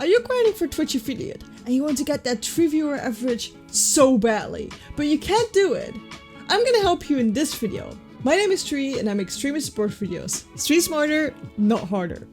Are you grinding for Twitch affiliate and you want to get that 3 viewer average so badly, but you can't do it? I'm gonna help you in this video. My name is Trui and I make streamer support videos. Stream smarter, not harder.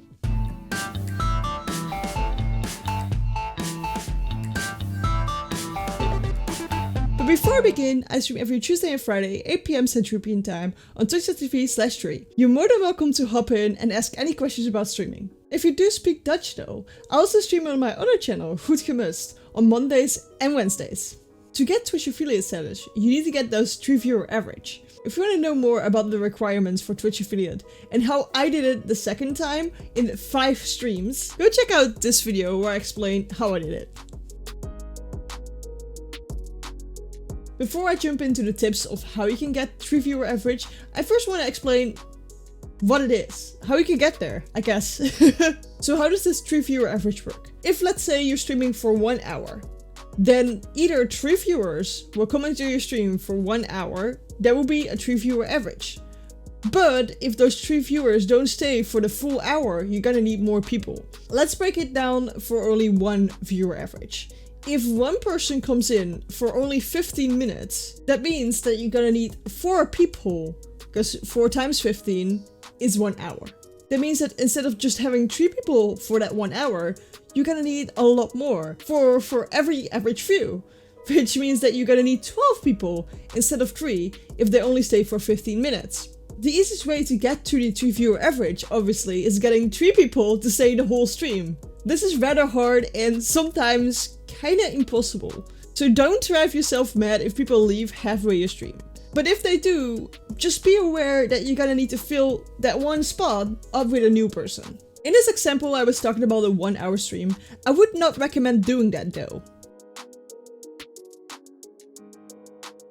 But before I begin, I stream every Tuesday and Friday, 8 PM Central European Time on twitch.tv/Trui. You're more than welcome to hop in and ask any questions about streaming. If you do speak Dutch though, I also stream on my other channel, Goed Gemust, on Mondays and Wednesdays. To get Twitch affiliate status, you need to get those 3 viewer average. If you want to know more about the requirements for Twitch affiliate and how I did it the second time in 5 streams, go check out this video where I explain how I did it. Before I jump into the tips of how you can get 3 viewer average, I first want to explain what it is, how you can get there, I guess. So how does this 3 viewer average work? If let's say you're streaming for 1 hour, then either 3 viewers will come into your stream for 1 hour, that will be a 3 viewer average. But if those 3 viewers don't stay for the full hour, you're gonna need more people. Let's break it down for only 1 viewer average. If 1 person comes in for only 15 minutes, that means that you're gonna need 4 people, because 4 times 15 is 1 hour. That means that instead of just having 3 people for that 1 hour, you're gonna need a lot more for every average view. Which means that you're gonna need 12 people instead of 3 if they only stay for 15 minutes. The easiest way to get to the 3 viewer average, obviously, is getting 3 people to stay the whole stream. This is rather hard and sometimes kinda impossible. So don't drive yourself mad if people leave halfway your stream. But if they do, just be aware that you're gonna need to fill that 1 spot up with a new person. In this example I was talking about a 1 hour stream, I would not recommend doing that though.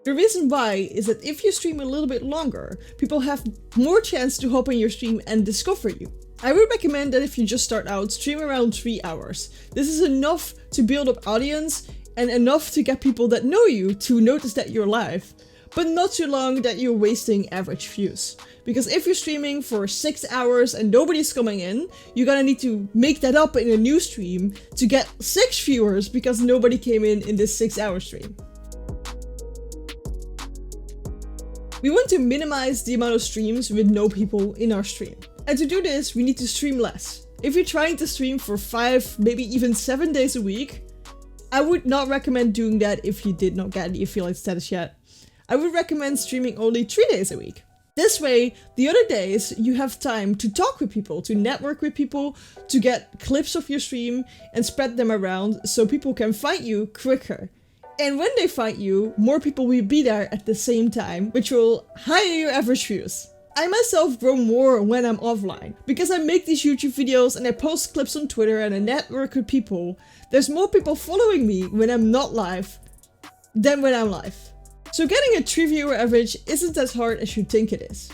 The reason why is that if you stream a little bit longer, people have more chance to hop on your stream and discover you. I would recommend that if you just start out, stream around 3 hours. This is enough to build up audience and enough to get people that know you to notice that you're live. But not too long that you're wasting average views. Because if you're streaming for 6 hours and nobody's coming in, you're gonna need to make that up in a new stream to get 6 viewers because nobody came in this 6-hour stream. We want to minimize the amount of streams with no people in our stream. And to do this, we need to stream less. If you're trying to stream for 5, maybe even 7 days a week, I would not recommend doing that if you did not get the affiliate status yet. I would recommend streaming only 3 days a week. This way, the other days, you have time to talk with people, to network with people, to get clips of your stream and spread them around so people can find you quicker. And when they find you, more people will be there at the same time, which will higher your average views. I myself grow more when I'm offline. Because I make these YouTube videos and I post clips on Twitter and I network with people, there's more people following me when I'm not live than when I'm live. So getting a 3 viewer average isn't as hard as you think it is.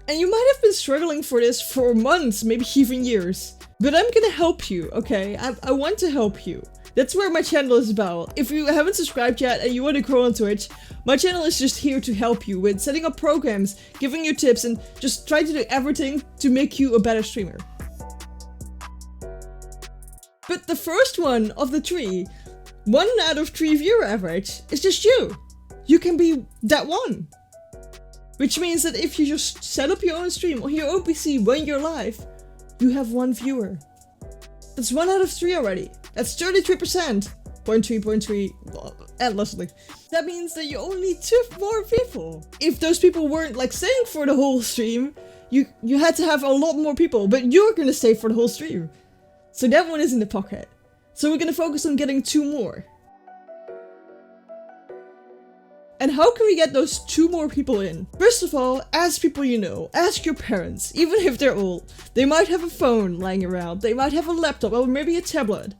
And you might have been struggling for this for months, maybe even years. But I'm gonna help you, okay? I want to help you. That's where my channel is about. If you haven't subscribed yet and you want to grow on Twitch, my channel is just here to help you with setting up programs, giving you tips, and just try to do everything to make you a better streamer. But the first one of the 3, 1 out of 3 viewer average, is just you. You can be that one. Which means that if you just set up your own stream on your own PC when you're live, you have 1 viewer. That's 1 out of 3 already. That's 33%. 0.3, endlessly. That means that you only need 2 more people. If those people weren't like staying for the whole stream, you had to have a lot more people, but you're gonna stay for the whole stream. So that one is in the pocket. So we're gonna focus on getting 2 more. And how can we get those 2 more people in? First of all, ask people you know. Ask your parents, even if they're old. They might have a phone lying around. They might have a laptop or maybe a tablet.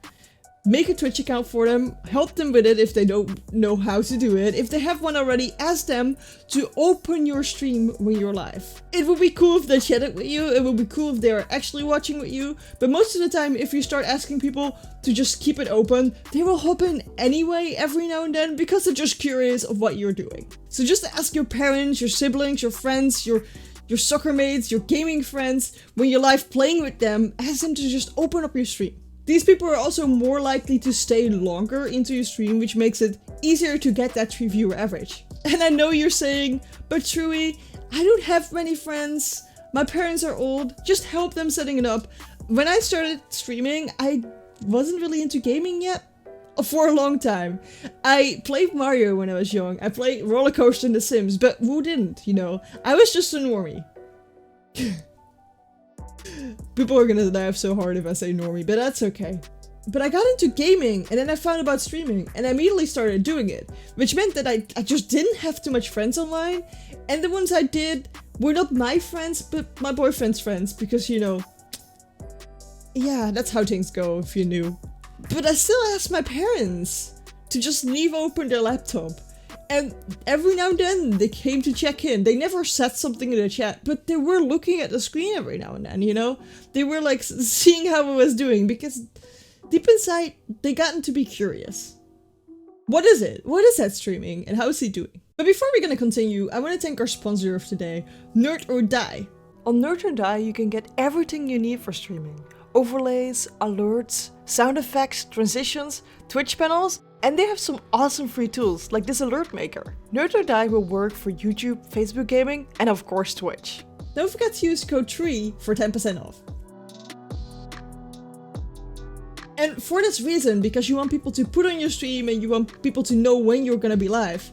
Make a Twitch account for them. Help them with it if they don't know how to do it. If they have one already, ask them to open your stream when you're live. It would be cool if they chatted with you. It would be cool if they are actually watching with you. But most of the time, if you start asking people to just keep it open, they will hop in anyway every now and then because they're just curious of what you're doing. So just ask your parents, your siblings, your friends, your soccer mates, your gaming friends, when you're live playing with them, ask them to just open up your stream. These people are also more likely to stay longer into your stream, which makes it easier to get that 3 viewer average. And I know you're saying, but Trui, I don't have many friends. My parents are old. Just help them setting it up. When I started streaming, I wasn't really into gaming yet. For a long time. I played Mario when I was young. I played Roller Coaster in The Sims, but who didn't, you know? I was just a normie. People are gonna laugh so hard if I say normie, but that's okay. But I got into gaming, and then I found about streaming, and I immediately started doing it. Which meant that I just didn't have too much friends online, and the ones I did were not my friends, but my boyfriend's friends, because, you know... Yeah, that's how things go, if you knew. But I still asked my parents to just leave open their laptop. And every now and then they came to check in. They never said something in the chat, but they were looking at the screen every now and then, you know? They were like seeing how I was doing because deep inside they gotten to be curious. What is it? What is that streaming and how is he doing? But before we're gonna continue, I want to thank our sponsor of today, Nerd or Die. On Nerd or Die you can get everything you need for streaming. Overlays, alerts, sound effects, transitions, Twitch panels, and they have some awesome free tools like this alert maker. Nerd or Die will work for YouTube, Facebook gaming, and of course Twitch. Don't forget to use code Trui for 10% off. And for this reason, because you want people to put on your stream and you want people to know when you're gonna be live,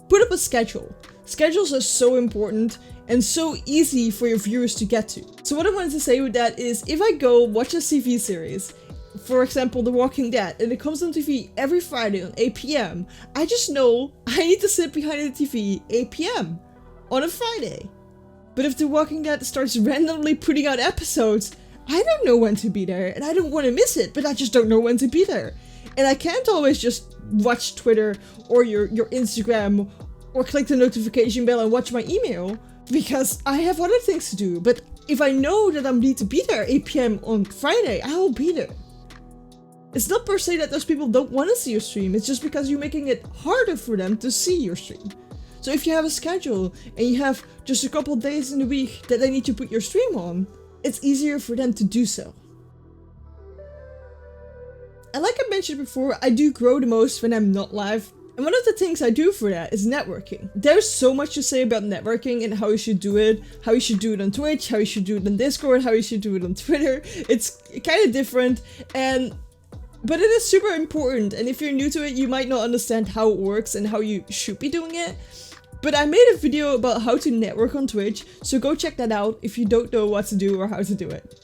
put up a schedule. Schedules are so important and so easy for your viewers to get to. So what I wanted to say with that is, if I go watch a TV series, for example The Walking Dead, and it comes on TV every Friday on 8 PM, I just know I need to sit behind the TV 8 PM on a Friday. But if The Walking Dead starts randomly putting out episodes, I don't know when to be there, and I don't want to miss it, but I just don't know when to be there. And I can't always just watch Twitter or your Instagram or click the notification bell and watch my email, because I have other things to do. But if I know that I need to be there 8 PM on Friday, I will be there. It's not per se that those people don't want to see your stream, it's just because you're making it harder for them to see your stream. So if you have a schedule and you have just a couple days in the week that they need to put your stream on, it's easier for them to do so. And like I mentioned before, I do grow the most when I'm not live. And one of the things I do for that is networking. There's so much to say about networking and how you should do it. How you should do it on Twitch, how you should do it on Discord, how you should do it on Twitter. It's kind of different, but it is super important. And if you're new to it, you might not understand how it works and how you should be doing it. But I made a video about how to network on Twitch, so go check that out if you don't know what to do or how to do it.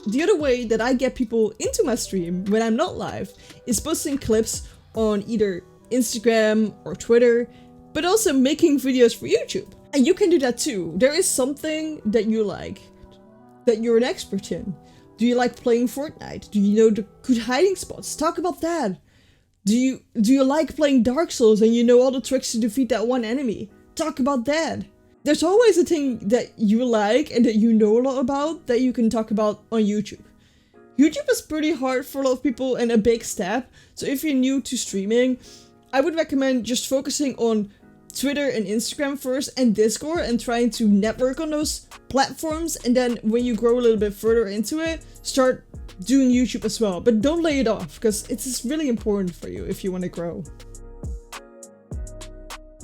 The other way that I get people into my stream when I'm not live is posting clips on either Instagram or Twitter, but also making videos for YouTube. And you can do that too. There is something that you like, that you're an expert in. Do you like playing Fortnite? Do you know the good hiding spots? Talk about that. Do you like playing Dark Souls and you know all the tricks to defeat that one enemy? Talk about that. There's always a thing that you like and that you know a lot about that you can talk about on YouTube. YouTube is pretty hard for a lot of people and a big step, so if you're new to streaming, I would recommend just focusing on Twitter and Instagram first and Discord and trying to network on those platforms, and then when you grow a little bit further into it, start doing YouTube as well. But don't lay it off, because it's really important for you if you want to grow.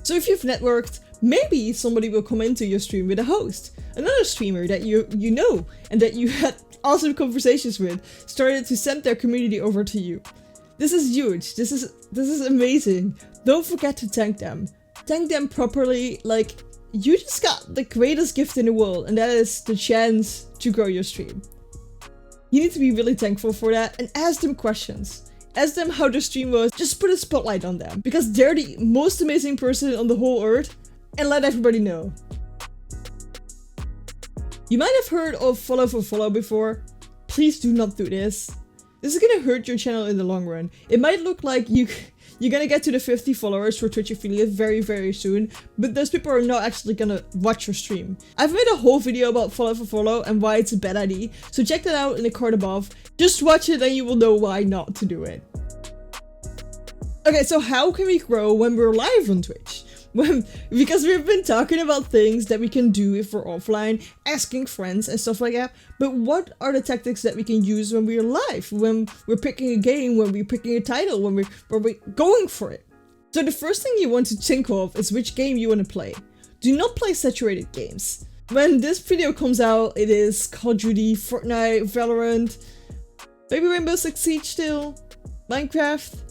So if you've networked, maybe somebody will come into your stream with a host. Another streamer that you know and that you had awesome conversations with started to send their community over to you. This is huge. This is amazing. Don't forget to thank them. Thank them properly. Like, you just got the greatest gift in the world, and that is the chance to grow your stream. You need to be really thankful for that and ask them questions. Ask them how the stream was. Just put a spotlight on them, because they're the most amazing person on the whole earth, and let everybody know. You might have heard of follow for follow before. Please do not do this. This is gonna hurt your channel in the long run. It might look like you're gonna get to the 50 followers for Twitch affiliate very, very soon, but those people are not actually gonna watch your stream. I've made a whole video about follow for follow and why it's a bad idea, so check that out in the card above. Just watch it and you will know why not to do it. Okay, so how can we grow when we're live on Twitch? Because we've been talking about things that we can do if we're offline, asking friends and stuff like that. But what are the tactics that we can use when we're live? When we're picking a game, when we're picking a title, when we're going for it? So the first thing you want to think of is which game you want to play. Do not play saturated games. When this video comes out, it is Call of Duty, Fortnite, Valorant, maybe Rainbow Six Siege still, Minecraft.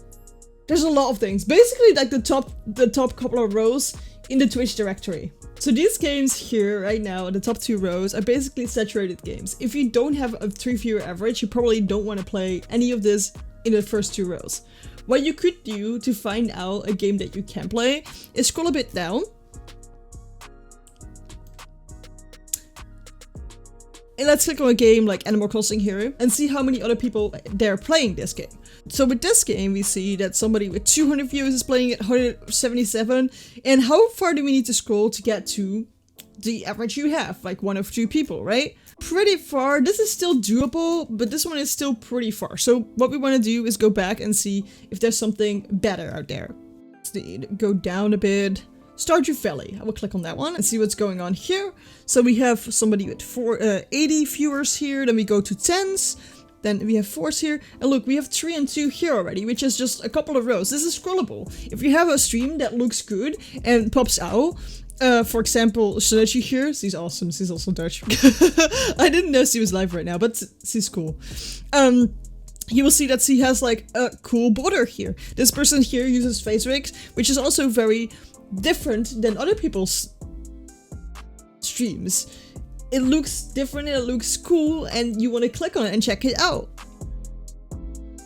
There's a lot of things. Basically like the top couple of rows in the Twitch directory. So these games here right now, the top 2 rows, are basically saturated games. If you don't have a 3 viewer average, you probably don't want to play any of this in the first 2 rows. What you could do to find out a game that you can play is scroll a bit down. And let's click on a game like Animal Crossing here and see how many other people they're playing this game. So with this game, we see that somebody with 200 views is playing it, 177. And how far do we need to scroll to get to the average you have? Like 1 of 2 people, right? Pretty far. This is still doable, but this one is still pretty far. So what we want to do is go back and see if there's something better out there. Let's go down a bit. Stardew Valley. I will click on that one and see what's going on here. So we have somebody with 80 viewers here. Then we go to 10s. Then we have 4s here. And look, we have 3 and 2 here already, which is just a couple of rows. This is scrollable. If you have a stream that looks good and pops out, for example, Sunetchi here. She's awesome. She's also Dutch. I didn't know she was live right now, but she's cool. You will see that she has like a cool border here. This person here uses face rigs, which is also very different than other people's streams. It looks different and it looks cool and you want to click on it and check it out.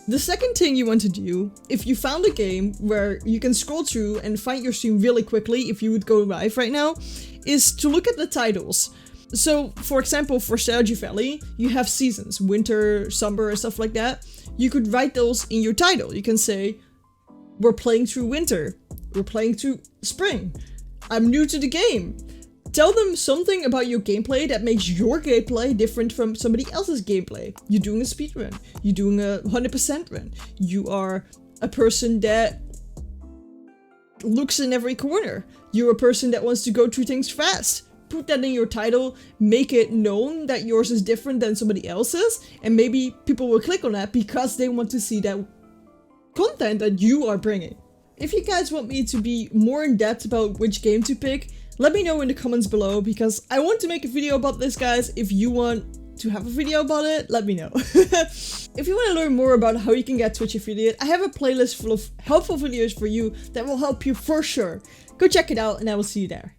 The second thing you want to do, if you found a game where you can scroll through and find your stream really quickly, if you would go live right now, is to look at the titles. So for example, for Stardew Valley, you have seasons, winter, summer and stuff like that. You could write those in your title. You can say, we're playing through winter. We're playing through spring. I'm new to the game. Tell them something about your gameplay that makes your gameplay different from somebody else's gameplay. You're doing a speedrun. You're doing a 100% run. You are a person that looks in every corner. You're a person that wants to go through things fast. Put that in your title, make it known that yours is different than somebody else's, and maybe people will click on that because they want to see that content that you are bringing. If you guys want me to be more in depth about which game to pick, let me know in the comments below because I want to make a video about this, guys. If you want to have a video about it, let me know. If you want to learn more about how you can get Twitch affiliate, I have a playlist full of helpful videos for you that will help you for sure. Go check it out and I will see you there.